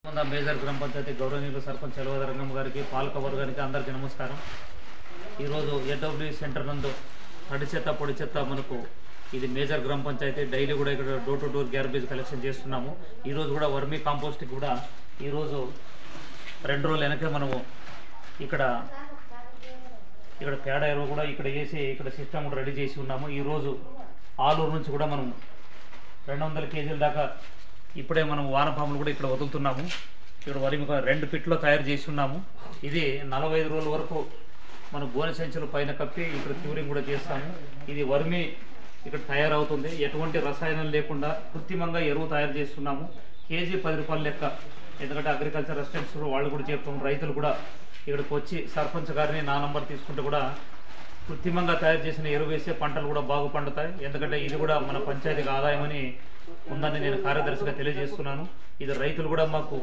Major గ్రామ పంచాయతీ గౌరవనీయులు సర్పంచ్ చలవద రంగమ్మ గారికి పాలక వర్గానికి అందరికీ నమస్కారం. ఈరోజు ఏడబ్ల్యూ సెంటర్ నందు తడి చెత్త పొడి చెత్త మనకు ఇది మేజర్ గ్రామ పంచాయతీ డైలీ కూడా ఇక్కడ door to door garbage collection చేస్తున్నాము. ఈరోజు కూడా వర్మీ కాంపోస్ట్కి కూడా ఈరోజు 2 రోజుల వెనకే మనము ఇక్కడ పేడ ఎరువు కూడా ఇక్కడ వేసి ఇక్కడ సిస్టమ్ కూడా రెడీ చేసి ఉన్నాము. ఈరోజు ఆలూరు నుంచి కూడా మనం 200 కేజీల దాకా ఇప్పుడే మనం వానపాములు కూడా ఇక్కడ వదులుతున్నాము. ఇక్కడ వరి 2 పిట్లో తయారు చేసి ఉన్నాము. ఇది 45 రోజుల వరకు మనం గోనె సంచుల పైన కప్పి ఇక్కడ క్యూరింగ్ కూడా చేస్తాము. ఇది వర్మి ఇక్కడ తయారవుతుంది. ఎటువంటి రసాయనం లేకుండా కృత్రిమంగా ఎరువు తయారు చేస్తున్నాము. కేజీ 10 రూపాయల లెక్క. ఎందుకంటే అగ్రికల్చర్ అసిస్టెంట్స్ వాళ్ళు కూడా చెప్తాము, రైతులు కూడా ఇక్కడికి వచ్చి సర్పంచ్ గారిని నా నంబర్ తీసుకుంటే కూడా కృత్రిమంగా తయారు చేసిన ఎరువు వేసే పంటలు కూడా బాగా పండుతాయి. ఎందుకంటే ఇది కూడా మన పంచాయతీకి ఆదాయం అని ఉందని నేను కార్యదర్శిగా తెలియజేస్తున్నాను. ఇది రైతులు కూడా మాకు